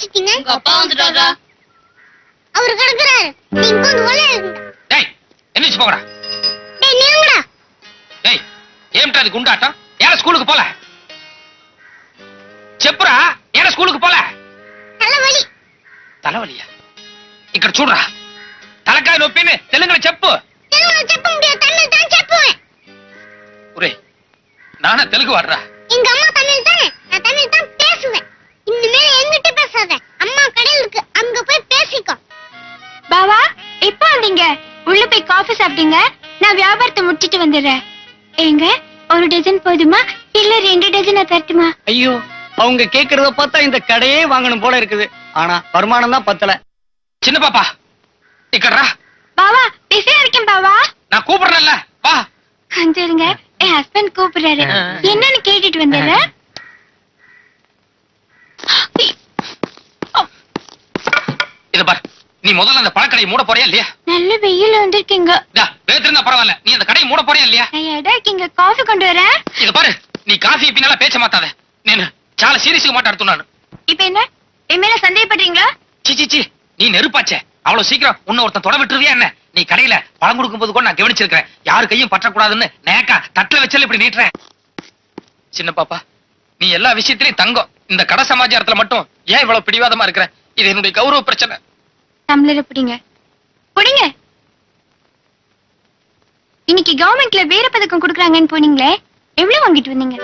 வச்சிட்டீங்க? உங்க அப்பா வந்துட்டாரா? அவர் கிடக்குறாரு. நீங்க வந்து உள்ள இருங்க. டேய் எந்திரிச்சு போங்கடா. டேய் நீங்கடா. டேய் ஏம்டா இது குண்டாட்டம்? ஏன் ஸ்கூலுக்கு போல? చెప్పురా ஏன் ஸ்கூலுக்கு போல? தலைவலி. தலைவலியா? ఇక్కడ చూడరా. తలకాయ నొప్పిని తెలుగులో చెప్పు. తెలుగులో చెప్ప முடியாது. தமிழ் தான் చెప్పుவேன். ஒரே நானா தெலுங்கு வர்றா? எங்க அம்மா தமிழ் தானே. நான் தமிழ் தான் பேசுவேன். இனிமே என்கிட்ட பேசாத. அம்மா கடையில இருக்கு. அங்க போய் பேசிக்கோ. பாவா எப்ப வந்தீங்க? உள்ள போய் காஃபி சாப்பிட்டீங்க. நான் வியாபாரத்தை முடிச்சிட்டு வந்துடுறேன். ஏங்க ஒரு டஜன் போதுமா இல்ல 2 டஜன் தரட்டுமா? ஐயோ அவங்க கேக்குறத பார்த்தா இந்த கடையே வாங்கணும் போல இருக்குது. ஆனா வருமானம் தான் பத்தல. சின்ன பாப்பா இக்கறா. பாவா பிஸியா இருக்கேன் பாவா. நான் கூப்பிடுறேன்ல வா. கொஞ்சம் இருங்க. என் ஹஸ்பண்ட் கூப்பிடுறாரு. என்னன்னு கேட்டுட்டு வந்துடுறேன். இத பாரு. நீ முதல்ல அந்த பழக்கடையை மூட போறியா இல்லையா? நல்ல வெயில் வந்திருக்கீங்க. வேத்திருந்தா பரவாயில்ல. நீ அந்த கடையை மூட போறியா இல்லையா? எடா இருக்கீங்க. காஃபி கொண்டு வரேன். இத பாரு. நீ காஃபி பின்னால பேச்ச மாட்டாத. நீ சால சீரியஸுக்கு மாட்டாடுத்து நான். இப்ப என்ன என் மேல சந்தேகப்படுறீங்களா? சி நீ நெருப்பாச்சே. அவ்வளவு சீக்கிரம் உன்ன ஒருத்தன் தொட விட்டுருவியா என்ன? நீ கடையில பழம் கொடுக்கும் போது கூட நான் கவனிச்சிருக்கேன். யாரு கையும் பற்றக்கூடாதுன்னு நேக்கா தட்டுல வச்சல இப்படி நீட்டுறேன். சின்ன பாப்பா நீ எல்லா விஷயத்திலயும் தங்கம். இந்த கடை சமாச்சாரத்துல மட்டும் ஏன் இவ்வளவு பிடிவாதமா இருக்கிற? இது என்னுடைய கௌரவ பிரச்சனை. தமிழர பிடிங்க பிடிங்க. இன்னைக்கு கவர்மெண்ட்ல வீர பதக்கம் கொடுக்கறாங்கன்னு போனீங்களே, எவ்வளவு வாங்கிட்டு வந்தீங்க?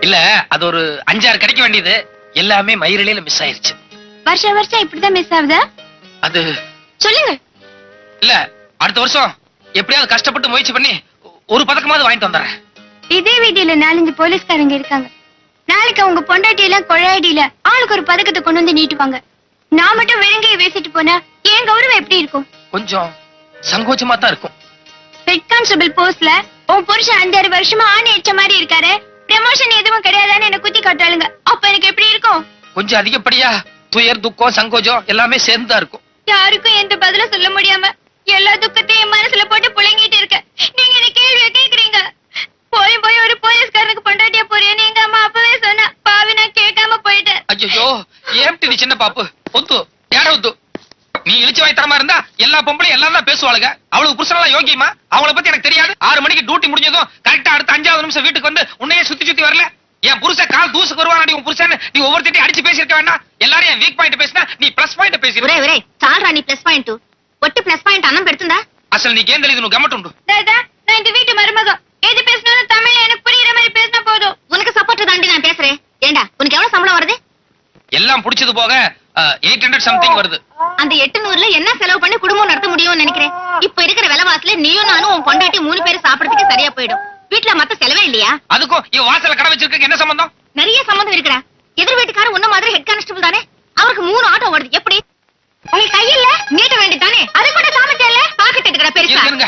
இல்ல அது ஒரு 5-6 கிடைக்க வேண்டியது எல்லாமே மயிரிலையில மிஸ் ஆயிருச்சு. வருஷம் இப்படிதான் மிஸ் ஆகுதா? அது சொல்லுங்க. இல்ல அடுத்த வருஷம் எப்படியாவது கஷ்டப்பட்டு முயற்சி பண்ணி ஒரு பதக்கமாவது வாங்கிட்டு வந்துறேன். இதே வீதியில 4-5 போலீஸ்காரங்க இருக்காங்க. நாளைக்கு அவங்க பொண்டாட்டி எல்லாம் கொழையடியில ஆளுக்கு ஒரு பதக்கத்தை கொண்டு வந்து நீட்டுவாங்க. நான் மட்டும் விலங்கையை பேசிட்டு போனா என் கௌரவம் எப்படி இருக்கும்? கொஞ்சம் சங்கோச்சமா தான் இருக்கும். ஹெட் கான்ஸ்டபிள் போஸ்ட்ல உன் புருஷன் 5-6 வருஷமா ஆணி அடிச்ச மாதிரி இருக்காரு. ப்ரமோஷன் எதுவும் கிடையாதான்னு என்ன குத்தி காட்டாளுங்க. அப்ப எனக்கு எப்படி இருக்கும்? கொஞ்சம் அதிகப்படியா துயர் துக்கம் சங்கோஜம் எல்லாமே சேர்ந்துதான் இருக்கும். யாருக்கும் எந்த பதில சொல்ல முடியாம எல்லா துக்கத்தையும் என் மனசுல போட்டு புழங்கிட்டு இருக்க. நீங்க இந்த கேள்வியை கேக்குறீங்க. போய் ஒரு போலீஸ்காரனுக்கு பொண்டாட்டியா போறியான்னு எங்க அம்மா அப்பவே சொன்னா. பாவி நான் கேட்காம போயிட்டேன். ஐயோ ஏம்டி நீ சின்ன பாப்பு ஒத்து யாரவுத்து. நீ இழிச்சு வாய் தரமா இருந்தா எல்லா பொம்பளையும் எல்லாம் தான் பேசுவாளுங்க. அவளுக்கு புருஷனெல்லாம் யோகியமா? அவளை பத்தி எனக்கு தெரியாது. 6 மணிக்கு டியூட்டி முடிஞ்சதும் கரெக்டா அடுத்த 5வது நிமிஷம் வீட்டுக்கு வந்து உன்னையே சுத்தி வரல. என் புருஷன் கால் தூசுக்கு வருவான். உன் புருஷன் நீ ஒவ்வொருத்தையும் அடிச்சு பேசிருக்க வேண்டாம். எல்லாரும் வீக் பாயிண்ட் பேசினா நீ பிளஸ் பாயிண்ட் பேசி. ஒரே சால்ரா நீ பிளஸ் பாயிண்ட் ஒட்டு பிளஸ் பாயிண்ட் அண்ணன் பெடுத்துண்டா. அசல் நீ கேந்தல் இது கம்மட்டு உண்டு. தாதா நான் இந்த வீட்டு மருமகம். எது பேசணும் தமிழ்ல எனக்கு புரியுற மாதிரி பேசினா போதும். உனக்கு சப்போர்ட் தாண்டி நான் பேசுறேன். ஏண்டா உனக்கு எவ்வளவு சம்பளம் வருது? எல்லாம் புடிச்சது போக 800 சம்திங் வருது. அந்த 800ல என்ன செலவு பண்ணி குடும்பம் நடத்த முடியும்னு நினைக்கிறேன். இப்ப இருக்கிற விலைவாசில நீயும் நானும் உன் பொண்டாட்டி 3 பேரும் சாப்பிடறதுக்கு சரியா போயிடும். வீட்டுல மத்த செலவே இல்லையா? அதுக்கும் இவ வாசல்ல கடை வச்சிருக்க என்ன சம்பந்தம்? நிறைய சம்பந்தம் இருக்குடா. எதிர் வீட்டுக்காரர் உன்ன மாதிரி ஹெட் கான்ஸ்டபிள் தானே. அவருக்கு 3 ஆட்டோ ஓடுது. எப்படி உங்க கையில நீட்ட வேண்டியதானே? அது கூட சாமர்த்தியம் இல்ல. பாக்கெட் எடுக்கடா பெருசா. இருங்க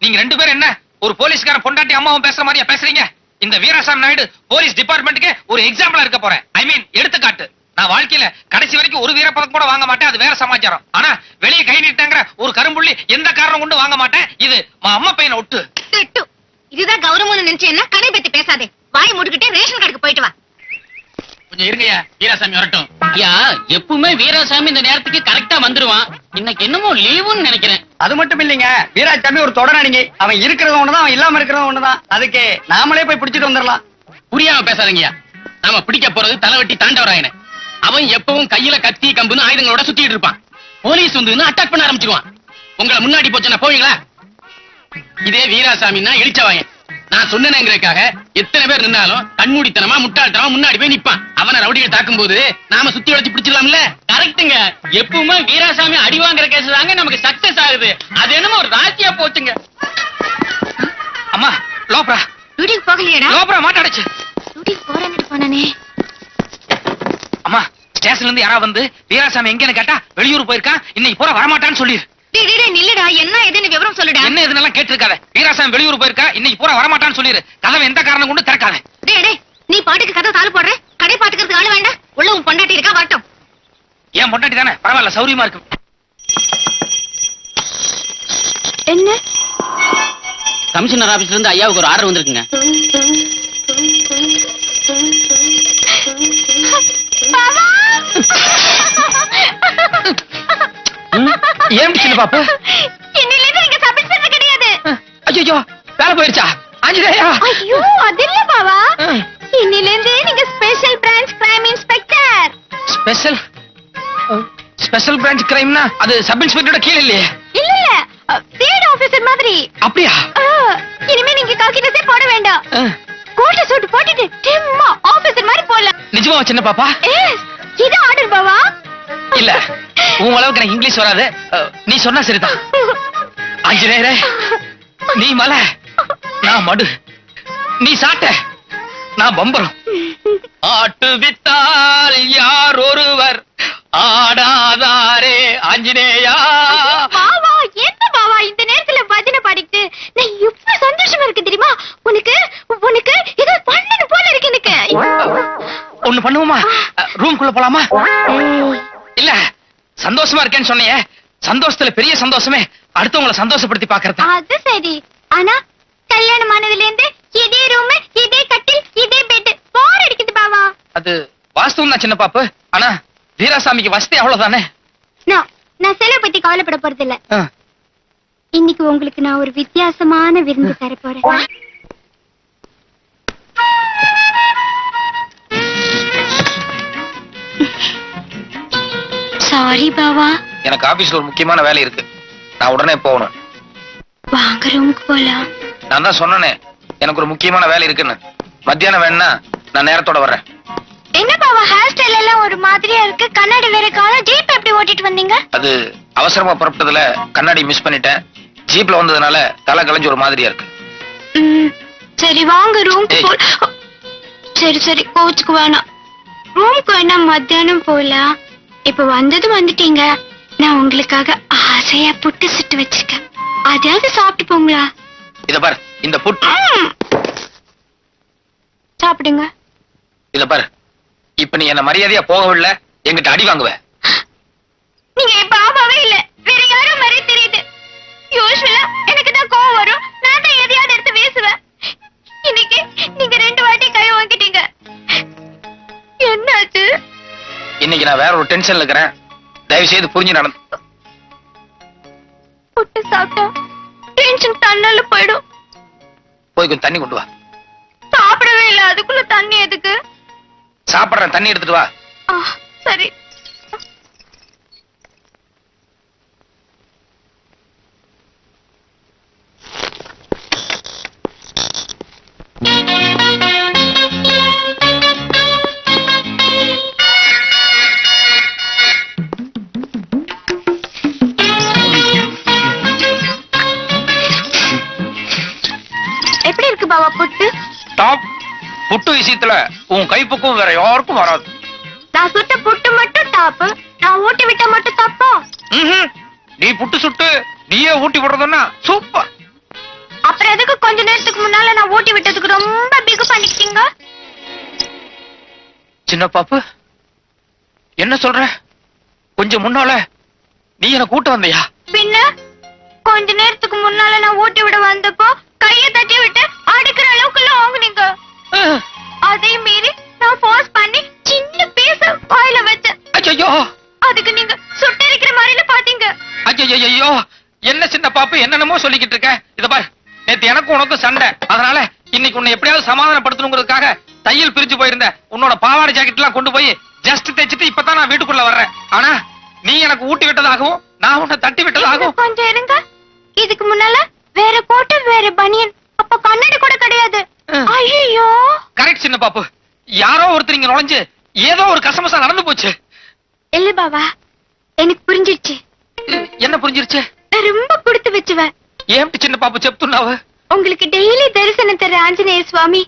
நீங்க 2 பேரும் என்ன ஒரு போலீஸ்கார பொண்டாட்டி அம்மாவும் பேசுற மாதிரியா பேசுறீங்க? இந்த வீராசாமி நாயுடு போலீஸ் டிபார்ட்மெண்ட்டுக்கு ஒரு எக்ஸாம்பிளா இருக்க போறேன். ஐ மீன் எடுத்துக்காட்டு. நான் வாழ்க்கையில கடைசி வரைக்கும் ஒரு வீரப்பதக்கம் கூட வாங்க மாட்டேன். அது வேற சமாச்சாரம். ஆனா வெளியே கை நீட்டாங்கிற ஒரு கரும்புள்ளி எந்த காரணம் கொண்டு வாங்க மாட்டேன். இது அம்மா பையனை ஒட்டு. இதுதான் கௌரவம்னு நினைச்சு என்ன கடை பத்தி பேசாதே. வாய் மூடிக்கிட்டே ரேஷன் கடைக்கு போயிட்டு வா. கொஞ்சம் இருங்கய்யா, வீராசாமி வரட்டும். ஐயா எப்பவுமே வீராசாமி இந்த நேரத்துக்கு கரெக்டா வந்துருவான். இன்னைக்கு என்னமோ லீவுன்னு நினைக்கிறேன். அது மட்டும் இல்லைங்க, வீராசாமி ஒரு தொடராணிங்க. அவன் இருக்கிறது ஒண்ணுதான், அவன் இல்லாம இருக்கிறது ஒண்ணுதான். அதுக்கு நாமளே போய் பிடிச்சிட்டு வந்துடலாம். புரியாம பேசாதீங்கய்யா. நாம பிடிக்க போறது தலைவட்டி தாண்டவராயன. அவன் எப்பவும் கையில கத்தி கம்புன்னு ஆயுதங்களோட சுத்திட்டு இருப்பான். போலீஸ் வந்து அட்டாக் பண்ண ஆரம்பிச்சிருவான். உங்களை முன்னாடி போச்சுன்னா போவீங்களா? இதே வீராசாமின்னா எலிச்சவாயன். நான் சொன்னேங்கிறதுக்காக எத்தனை பேர் நின்னாலும் கண்மூடித்தனமா முட்டாள்தனமா முன்னாடி போய் நிப்பான். அவனை ரவுடியை தாக்கும் போது நாம சுத்தி வளைச்சு பிடிச்சிடலாம்ல. கரெக்டுங்க. எப்பவுமே வீராசாமி அடி வாங்குற கேஸ் தாங்க நமக்கு சக்சஸ் ஆகுது. அது என்னமோ ஒரு ராசியா போச்சுங்க. அம்மா லோப்ரா டியூட்டிக்கு போகலையடா? லோப்ரா மாட்டாடுச்சு. டியூட்டிக்கு போறேன்னு போனானே. அம்மா ஸ்டேஷன்ல இருந்து யாராவது வந்து வீராசாமி எங்கன்னு கேட்டா வெளியூர் போயிருக்கான், இன்னைக்கு போற வரமாட்டான்னு சொல்லிரு. நில்லுடா, என்ன எதுன்னு விவரம் சொல்லுடா. என்ன எதுனெல்லாம் கேட்டிருக்காத. வீராசாமி வெளியூர் போயிருக்கா, இன்னைக்கு பூரா வரமாட்டான்னு சொல்லிரு. கதவை எந்த காரணம் கொண்டு திறக்காத. நீ பாட்டுக்கு கதை தாள் போடுற. கடை பாத்துக்கிறதுக்கு ஆளு வேண்டாம். உள்ள உன் பொண்டாட்டி இருக்கா, வரட்டும். ஏன் பொண்டாட்டி தானே, பரவாயில்ல, சௌரியமா இருக்கு. என்ன கமிஷனர் ஆபீஸ்ல இருந்து ஐயாவுக்கு ஒரு ஆர்டர் வந்திருக்குங்க. பாவா பாப்பு இன்னில இருந்து நீங்க சப் இன்ஸ்பெக்டர் கிடையாது. ஐயோ வேலை போயிருச்சா ஆஞ்சநேயா ஐயோ அது இல்ல பாவா. இன்னில இருந்து நீங்க special branch crime inspector. Special special branch கிரைம்னா அது சப் இன்ஸ்பெக்டரோட கீழ இல்லையே. இல்ல இல்ல சிஐடி ஆபீசர் மாதிரி. அப்படியா? இனிமே நீங்க காக்கி ட்ரெஸ் போட வேண்டாம். கோட் சூட் போட்டுட்டு டிம்மா ஆபீசர் மாதிரி போலாம். நிஜமா சின்ன பாப்பா? இது ஆர்டர் பாவா. இல்ல உன் அளவுக்கு எனக்கு இங்கிலீஷ் வராது. நீ சொன்னா சரிதான். ஆஞ்சநேயரே நீ மலை நான் மடு, நீ சாட்ட நான் பம்பரம். ஆட்டு வித்தால் யார் ஒருவர் ஆடாதாரே ஆஞ்சநேயா. பாவா என்ன பாவா இந்த நேரத்துல பஜனை பாடிட்டு நான் எவ்வளவு சந்தோஷமா இருக்கு தெரியுமா? உனக்கு உனக்கு ஏதோ பண்ணணும் போல இருக்கு எனக்கு. ஒண்ணு பண்ணுவோமா? ரூம்குள்ள போலாமா? இல்ல சந்தோஷமா இருக்கேன்னு சொன்னியே, சந்தோஷத்துல பெரிய சந்தோஷமே அடுத்தவங்களை சந்தோஷப்படுத்தி பாக்குறது. அது சரி. ஆனா கல்யாணம் ஆனதுல இருந்து இதே ரூம் இதே கட்டில் இதே பெட் போர் அடிக்குது பாவா. அது வாஸ்தவம் தான் சின்ன பாப்பு. ஆனா வீராசாமிக்கு வசதி அவ்வளவுதானே. நான் செலவு பத்தி கவலைப்பட போறது இல்ல. இன்னைக்கு உங்களுக்கு நான் ஒரு வித்தியாசமான விருந்து தர போறேன். சாரி பாவா. எனக்கு ஆபீஸ்ல ஒரு முக்கியமான வேலை இருக்கு, நான் உடனே போகணும். வாங்க ரூமுக்கு போலாம். நான் தான் சொன்னனே எனக்கு ஒரு முக்கியமான வேலை இருக்குன்னு. மத்தியானம் வேணா நான் நேரத்தோட வர்றேன். என்ன பாவா ஹேர் ஸ்டைல் எல்லாம் ஒரு மாதிரியா இருக்கு, கண்ணாடி வேற காணோம், ஜீப் எப்படி ஓட்டிட்டு வந்தீங்க? அது அவசரமா புறப்பட்டதுல கண்ணாடி மிஸ் பண்ணிட்டேன். ஜீப்ல வந்ததுனால தலை கலைஞ்சு ஒரு மாதிரியா இருக்கு. சரி வாங்க ரூமுக்கு போ. சரி சரி கோச்சுக்கு வேணாம், ரூமுக்கு வேணா மத்தியானம் போலாம். இப்ப வந்துட்டீங்க, நான் உங்களுக்காக ஆசையா புட்டு சுட்டு வச்சிருக்கேன், அதையாவது சாப்பிட்டு போங்களா? இத பாரு இந்த புட்டு சாப்பிடுங்க. இத பாரு, இப்ப நீ என்ன மரியாதையா போகவில்லை என்கிட்ட அடி வாங்குவ. நீங்க இப்ப ஆமாவே இல்ல, வேற யாரும் மாதிரி தெரியுது. யூசுவலா எனக்கு தான் கோவம் வரும், நான் தான் எதையாவது எடுத்து வீசுவேன். இன்னைக்கு நீங்க 2 வாட்டி கை வாங்கிட்டீங்க, என்னாச்சு? இன்னைக்கு நான் வேற ஒரு டென்ஷன்ல இருக்கிறேன், தயவு செய்து புரிஞ்சு நடந்து. புட்டு சாப்பிட்டா டென்ஷன் தன்னால போயிடும். போய் கொஞ்சம் தண்ணி கொண்டு வா. சாப்பிடவே இல்ல, அதுக்குள்ள தண்ணி எதுக்கு? சாப்பிடுறேன், தண்ணி எடுத்துட்டு வா. சரி. எப்படி இருக்கு பாவா புட்டு? டாப். புட்டு விஷயத்துல உன் கைப்பக்கம் வேற யாருக்கும் வராது. நான் சுட்ட புட்டு மட்டும் டாப்பு, நான் ஊட்டி விட்ட மட்டும் தப்பா? நீ புட்டு சுட்டு நீயே ஊட்டி விடுறதுன்னா சூப்பர். அப்புறம் எதுக்கு கொஞ்ச நேரத்துக்கு முன்னால நான் ஊட்டி விட்டதுக்கு ரொம்ப பிகு பண்ணிக்கிட்டீங்க? சின்ன பாப்பு என்ன சொல்ற? கொஞ்சம் முன்னால நீ என்ன கூட்ட வந்தியா? பின்ன கொஞ்ச நேரத்துக்கு முன்னால நான் ஊட்டி விட வந்தப்போ கையை தட்டி விட்டு அடிக்கிற அளவுக்குள்ள வாங்குனீங்க. அதே மீறி நான் போஸ் பண்ணி சின்ன பீஸ் வாயில வச்சேன். ஐயோ, அதுக்கு நீங்க சுட்டரிக்கிற மாதிரில பாத்தீங்க. ஐயோ, என்ன சின்ன பாப்பு என்னென்னமோ சொல்லிக்கிட்டு இருக்க. இத பாரு, நேத்து எனக்கு உனக்கு சண்டை, அதனால இன்னைக்கு உன்னை எப்படியாவது சமாதானப்படுத்தணுங்கிறதுக்காக தையல் பிரிச்சு போயிருந்த உன்னோட பாவாடை ஜாக்கெட் எல்லாம் கொண்டு போய் ஜஸ்ட் தைச்சிட்டு இப்பதான் நான் வீட்டுக்குள்ள வர்றேன். ஆனா நீ எனக்கு ஊட்டி விட்டதாகவும் நான் உன்னை தட்டி விட்டதாகவும். கொஞ்சம் இருங்க, இதுக்கு முன்னால வேற கோட்டு வேற பனியன், அப்ப கண்ணாடி கூட கிடையாது. ஐயோ, கரெக்ட் சின்ன பாப்பு, யாரோ ஒருத்தர் இங்க நுழைஞ்சு ஏதோ ஒரு கசமசா நடந்து போச்சு. இல்ல பாவா, எனக்கு புரிஞ்சிருச்சு. என்ன புரிஞ்சிருச்சு? நான் ரொம்ப கொடுத்து வச்சுவேன். ஏன் சின்ன பாப்பு செப்துன்னாவ? உங்களுக்கு டெய்லி தரிசனம் தர ஆஞ்சநேய சுவாமி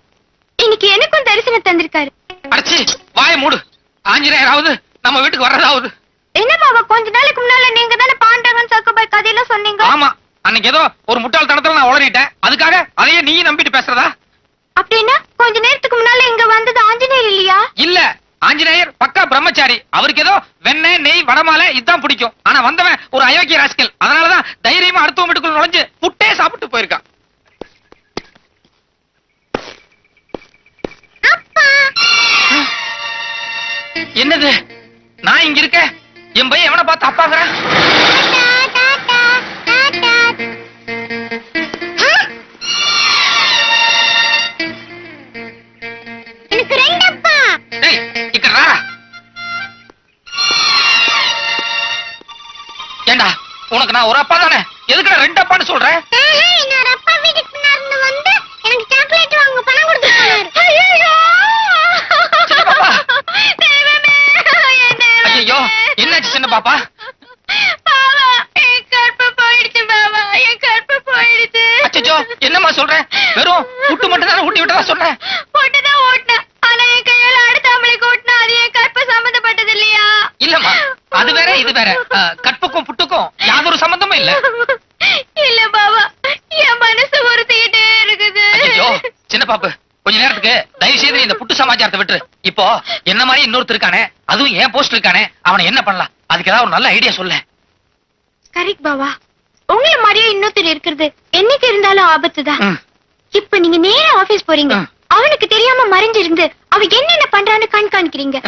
இன்னைக்கு எனக்கும் தரிசனம் தந்திருக்காரு. அடச்சி வாய மூடு. ஆஞ்சநேயராவது நம்ம வீட்டுக்கு வர்றதாவது. என்ன பாவா, கொஞ்ச நாளைக்கு முன்னால நீங்க தானே பாண்டவன் சக்கபாய் கதையெல்லாம் சொன்னீங்க. ஆமா, அன்னைக்கு ஏதோ ஒரு முட்டாள்தனத்துல நான் உளறிட்டேன், அதுக்காக அதையே நீ நம்பிட்டு பேசுறதா? அப்படின்னா கொஞ்ச நேரத்துக்கு முன்னால இங்க வந்தது ஆஞ்சநேயர் இல்லையா? இல்ல, ஆஞ்சநேயர் பக்கா பிரம்மச்சாரி. அவருக்கு ஏதோ வெண்ணெய் நெய் வடமாலை இதான் பிடிக்கும். ஆனா வந்தவன் ஒரு அயோக்கிய ராஸ்கல், அதனாலதான் தைரியமா அடுத்த வீட்டுக்குள்ள நுழைஞ்சு புட்டே சாப்பிட்டு போயிருக்கான். என்னது, நான் இங்க இருக்க, என் பையன் எவனை பார்த்து அப்பாங்கிறான்? நான் ஒரு அப்பா தானே, எதுக்குடா ரெண்டு அப்பான்னு சொல்றேன்? இன்னொரு அப்பா வீட்டுக்கு பின்னாடி வந்து எனக்கு சாக்லேட் வாங்க பணம் கொடுத்து போனாரு. சின்ன பாப்பா, தெய்வமே, என் தெய்வமே. ஐயோ என்னாச்சு சின்ன பாப்பா? பாவா, என் கற்பு போயிடுச்சு பாவா, என் கற்பு போயிடுச்சு. அச்சச்சோ, என்னம்மா சொல்றேன்? வெறும் புட்டு மட்டும் தானே ஊட்டி விட்டதா சொன்னேன். போட்டுதான் ஓட்டினேன். ஆனா என் கையால அடுத்த ஆம்பளைக்கு ஓட்டினா அது என் கற்பு சம்பந்தப்பட்டது இல்லையா? இல்லம்மா, அது வேற இது வேற. கற்புக்கும் புட்டுக்கும் யாதொரு சம்பந்தமும் இல்ல. இல்ல பாவா, என் மனசு உறுத்திக்கிட்டே இருக்குது. ஐயோ சின்ன பாப்பு, கொஞ்ச நேரத்துக்கு தயவு செய்து இந்த புட்டு சமாச்சாரத்தை விட்டுரு. இப்போ என்ன மாதிரி இன்னொருத்தர் இருக்கானே, அதுவும் ஏன் போஸ்ட் இருக்கானே, அவனை என்ன பண்ணலாம்? அதுக்கு ஏதாவது ஒரு நல்ல ஐடியா சொல்ல. கரெக்ட் பாவா, உங்களை மாதிரியே இன்னொருத்தர் இருக்கிறது என்னைக்கு இருந்தாலும் ஆபத்துதான். ம். இப்ப நீங்க நேரா ஆபீஸ் போறீங்க. ம். அவனுக்கு தெரியாம மறைஞ்சிருந்து அவ என்னென்ன பண்றான்னு கண்காணிக்கிறீங்க.